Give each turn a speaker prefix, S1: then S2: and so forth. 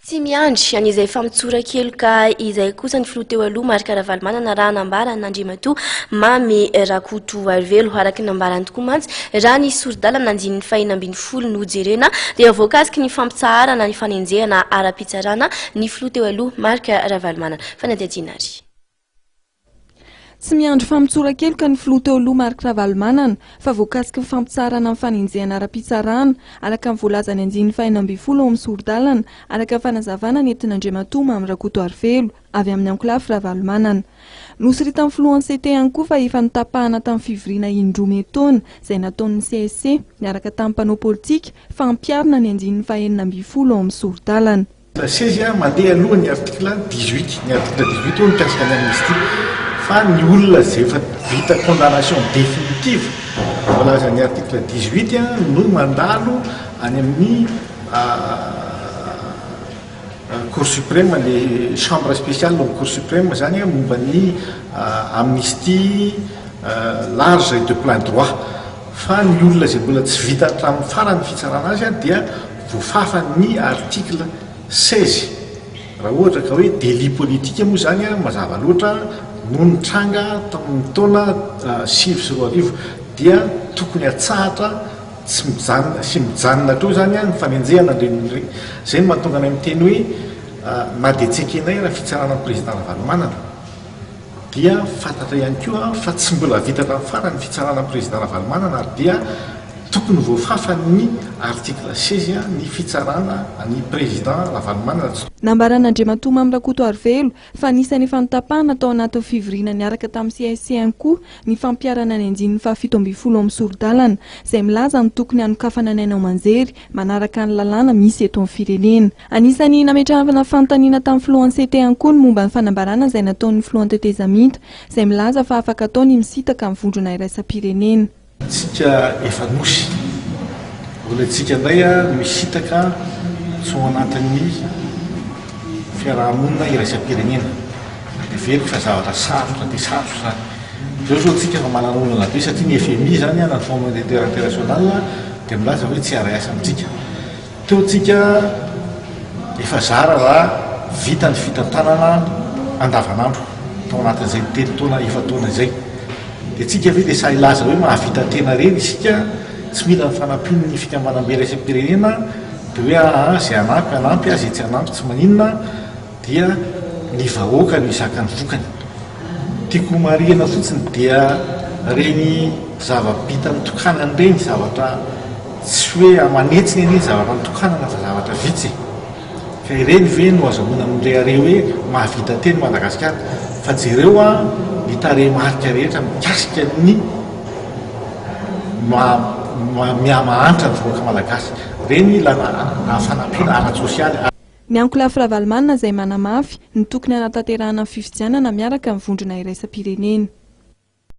S1: Tsy miandry an'izay famitsorak'eloka izay kosa ny filoha teo aloha Marc Ravalomanana raha nambarana Andriamatoa Mamy Rakotoarivelo araka ny nambarany tokoa mantsy raha ny sordalana nandinin'ny fahinam-biny-folo no jerena dia voakasiky ny fampitsaharana ny fanenjehana ara-pitsarana ny filoha teo aloha Marc Ravalomanana. Fanadihadiana ary.
S2: Tsy miandry famitsorak'eloka ny filoha teo aloha Marc Ravalomanana fa voakasiky fampitsarana amin'ny fanenjehana ara-pitsarana araka ny voalazany andinin'ny fahinam-biny-folo amin'ny sordalana araka fanazavana nentin'Andriamatoa Mamy Rakotoarivelo avy amin'ny ankolafy Ravalomanana. Nosy tamin'ny filohan'ny CT ihany koa fa efa nitapahana tamin'ny fivoriana indroa taona izay nataon'ny CSC niaraka tamin'ny mpanao politika fa hampiarina ny andinin'ny faheninam-biny-folo amin'ny sordalana.
S3: Sezia mandeha alohan'ny artikla 18 ny artikla 18 ny mikasika ny amnistia fa ny olona izay efa vita condamnation définitive voalaza ny artikla 18 no mandalo any amin'ny Cour suprême le chambre spéciale amin'ny Cour suprême zany momba ny amnistie large et de plein droit fa ny olona izay mbola tsy vita hatramin'ny farany fitsarana azy dia voafafa ny artikla 16 raha ohatra ka hoe délit politique moa zany mazava loatra no nitranga tamin'ny taona 2010 dia tokony atsahatra sy mijanona teo zany ny fanenjehana ireny zay no mahatonga anay miteny hoe na dia tsy ekenay raha fitsarana ny président Ravalomanana dia fantatra ihany koa fa tsy mbola vita tamin'ny farany fitsarana ny président Ravalomanana ary dia tokony voafafa ny artikla 16 ny fitsarana ny président Ravalomanana.
S2: Nambaran'Andriamatoa Mamy Rakotoarivelo fa anisany efa nitapahana tao anatin'ny fivoriana niaraka tamin'ny CSC ihany koa ny fampiarana ny andinin'ny fahafito ambin'ny folo amin'ny sordalana izay milaza ny tokony hanokafana ny ainao manjery manaraka ny lalàna misy eto amin'ny firenena. Anisany nametrahana fanontaniana tamin'ny filohan'ny CT ihany koa ny momba ny fanambarana izay nataon'ny filohan'ny Teteza Minta izay milaza fa afaka ataony misitaka amin'ny vondrona iraisam-pirenena.
S3: Tsika efa nosy olona tsika indray misitaka tsy ao anatin'ny fiarahamonina iraisam-pirenena dia very fa zavatra sarotra dia sarotra zany zao tsika fa manana olana be satria ny FMI zany na Fonds monétaire international dia milaza hoe tsy ara-asa amintsika teo tsika efa zara raha vita ny fitantanana andavanandro tao anatin'izay telo taona efa taona izay dia tsika ve dia sa ilaza hoe mahavita tena reny isika tsy mila ny fanampiony ny fikambanam-be iraisam-pirenena dia hoe izay anampy azy tsy anampy tsy maninona dia ny vahoaka no izaka ny vokany tiako marihana fotsiny dia reny zava-bita nitokanany reny zavatra tsy hoe amanetsiny eny zavatra nitokanana fa zavatra vitsy ka ireny ve no azahoana amin'ilay are hoe mahavita teny Madagasikara fa jereo ny tarehimarika rehetra mikasika ny miamahantra ny vahoaka malagasy reny fanampiana ara-tsosialy.
S2: Ny ankolafy Ravalomanana izay manamafy ny tokony hanatanterahana ny fifidianana miaraka amin'ny vondrona iraisam-pirenena.